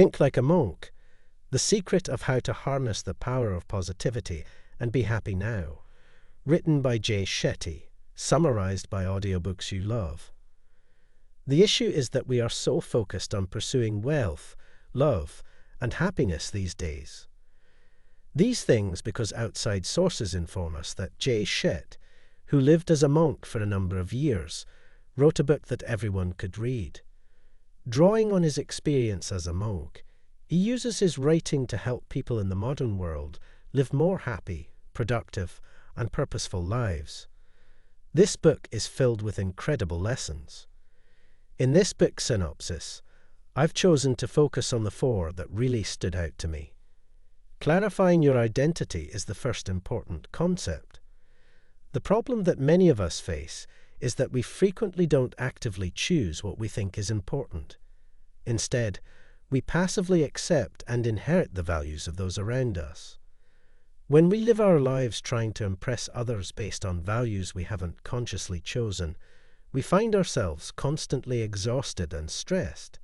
Think like a monk. The secret of how to harness the power of positivity and be happy now. Written by Shetty, summarized by Audiobooks you love. The issue is that we are so focused on pursuing wealth, love, and happiness these days. These things because outside sources inform us that Shetty, who lived as a monk for a number of years, wrote a book that everyone could read. Drawing on his experience as a monk, he uses his writing to help people in the modern world live more happy, productive, and purposeful lives. This book is filled with incredible lessons. In this book synopsis, I've chosen to focus on the 4 that really stood out to me. Clarifying your identity is the first important concept. The problem that many of us face is that we frequently don't actively choose what we think is important. Instead, we passively accept and inherit the values of those around us. When we live our lives trying to impress others based on values we haven't consciously chosen, we find ourselves constantly exhausted and stressed.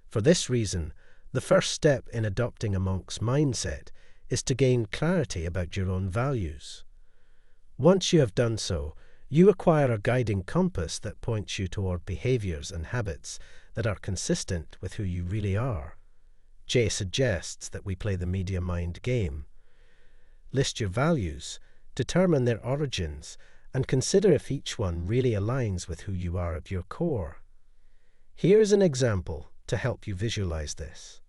For this reason, the first step in adopting a monk's mindset is to gain clarity about your own values. Once you have done so, you acquire a guiding compass that points you toward behaviors and habits that are consistent with who you really are. Jay suggests that we play the media mind game. List your values, determine their origins, and consider if each one really aligns with who you are at your core. Here's an example to help you visualize this.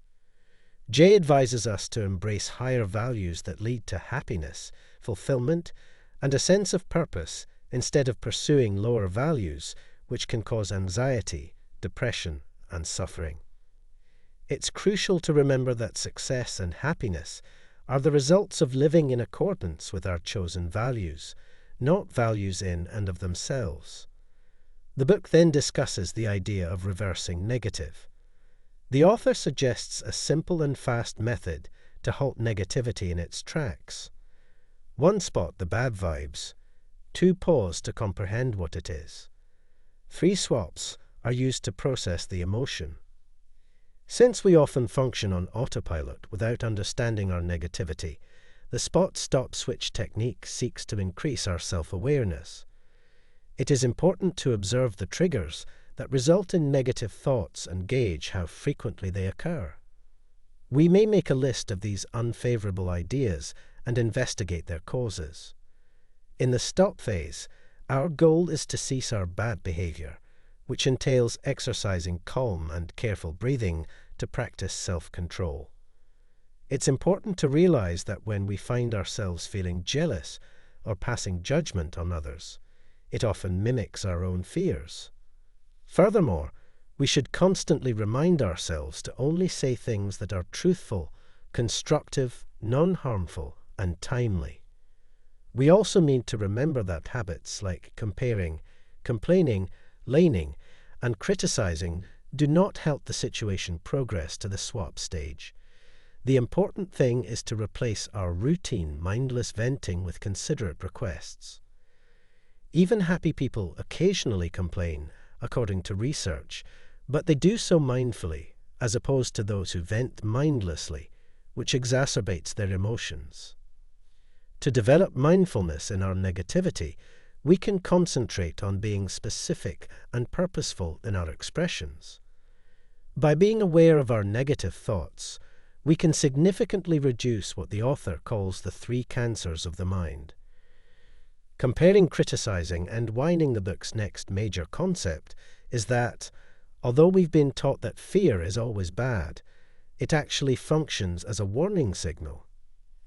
Jay advises us to embrace higher values that lead to happiness, fulfillment, and a sense of purpose instead of pursuing lower values, which can cause anxiety, depression, and suffering. It's crucial to remember that success and happiness are the results of living in accordance with our chosen values, not values in and of themselves. The book then discusses the idea of reversing negative. The author suggests a simple and fast method to halt negativity in its tracks. 1. Spot the bad vibes. 2. Pause to comprehend what it is. 3. Swaps are used to process the emotion. Since we often function on autopilot without understanding our negativity, the spot-stop-switch technique seeks to increase our self-awareness. It is important to observe the triggers that result in negative thoughts and gauge how frequently they occur. We may make a list of these unfavorable ideas and investigate their causes. In the stop phase, our goal is to cease our bad behavior, which entails exercising calm and careful breathing to practice self-control. It's important to realize that when we find ourselves feeling jealous or passing judgment on others, it often mimics our own fears. Furthermore, we should constantly remind ourselves to only say things that are truthful, constructive, non-harmful, and timely. We also need to remember that habits like comparing, complaining, laning, and criticizing do not help the situation progress to the swap stage. The important thing is to replace our routine, mindless venting with considerate requests. Even happy people occasionally complain, according to research, but they do so mindfully, as opposed to those who vent mindlessly, which exacerbates their emotions. To develop mindfulness in our negativity, we can concentrate on being specific and purposeful in our expressions. By being aware of our negative thoughts, we can significantly reduce what the author calls the 3 cancers of the mind. Comparing, criticizing, and whining, the book's next major concept is that, although we've been taught that fear is always bad, it actually functions as a warning signal.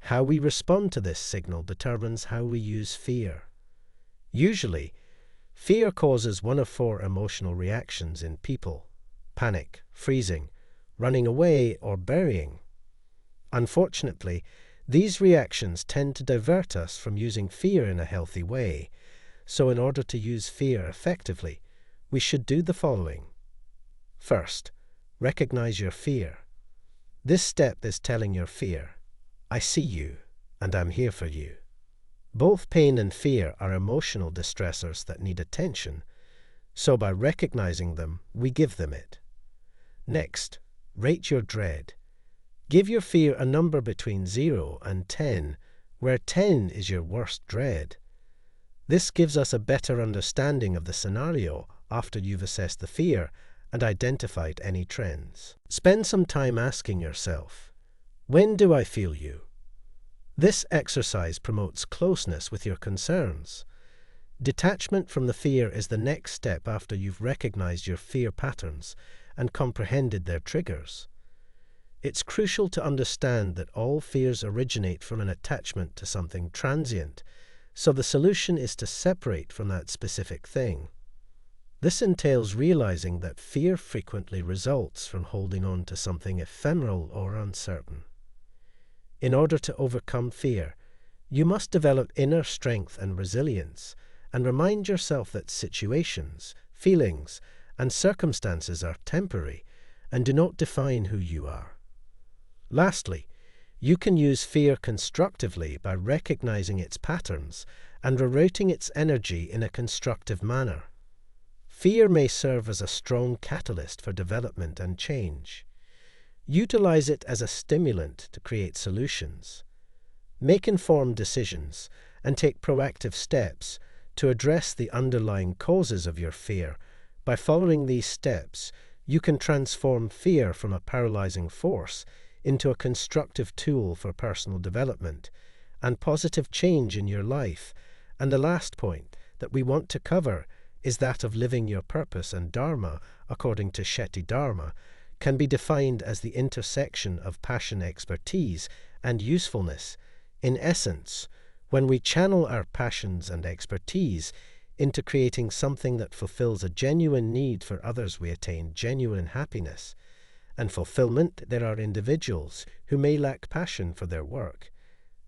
How we respond to this signal determines how we use fear. Usually, fear causes one of 4 emotional reactions in people: panic, freezing, running away, or burying. Unfortunately, these reactions tend to divert us from using fear in a healthy way, so in order to use fear effectively, we should do the following. First, recognize your fear. This step is telling your fear, "I see you, and I'm here for you." Both pain and fear are emotional distressors that need attention, so by recognizing them, we give them it. Next, Rate your dread. Give your fear a number between 0 and 10, where 10 is your worst dread. This gives us a better understanding of the scenario after you've assessed the fear and identified any trends. Spend some time asking yourself, when do I feel you? This exercise promotes closeness with your concerns. Detachment from the fear is the next step after you've recognized your fear patterns and comprehended their triggers. It's crucial to understand that all fears originate from an attachment to something transient, so the solution is to separate from that specific thing. This entails realizing that fear frequently results from holding on to something ephemeral or uncertain. In order to overcome fear, you must develop inner strength and resilience, and remind yourself that situations, feelings, and circumstances are temporary and do not define who you are. Lastly, you can use fear constructively by recognizing its patterns and rerouting its energy in a constructive manner. Fear may serve as a strong catalyst for development and change. Utilize it as a stimulant to create solutions. Make informed decisions and take proactive steps to address the underlying causes of your fear. By following these steps, you can transform fear from a paralyzing force into a constructive tool for personal development and positive change in your life. And the last point that we want to cover is that of living your purpose, and Dharma, according to Shetty Dharma, can be defined as the intersection of passion, expertise, and usefulness. In essence, when we channel our passions and expertise into creating something that fulfills a genuine need for others, we attain genuine happiness and fulfillment. There are individuals who may lack passion for their work,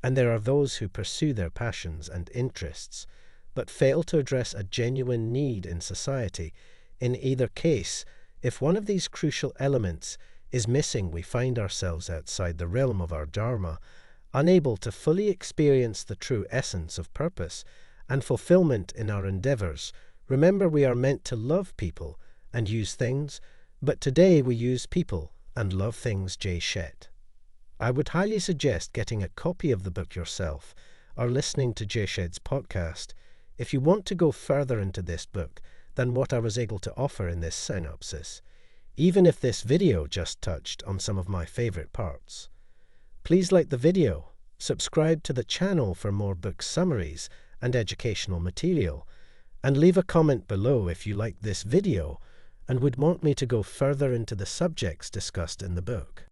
and there are those who pursue their passions and interests but fail to address a genuine need in society. In either case, if one of these crucial elements is missing, we find ourselves outside the realm of our Dharma, unable to fully experience the true essence of purpose and fulfillment in our endeavors. Remember, we are meant to love people and use things, but today we use people and love things. J. Shetty. I would highly suggest getting a copy of the book yourself or listening to J. Shetty's podcast if you want to go further into this book than what I was able to offer in this synopsis, even if this video just touched on some of my favorite parts. Please like the video, subscribe to the channel for more book summaries and educational material, and leave a comment below if you liked this video and would want me to go further into the subjects discussed in the book.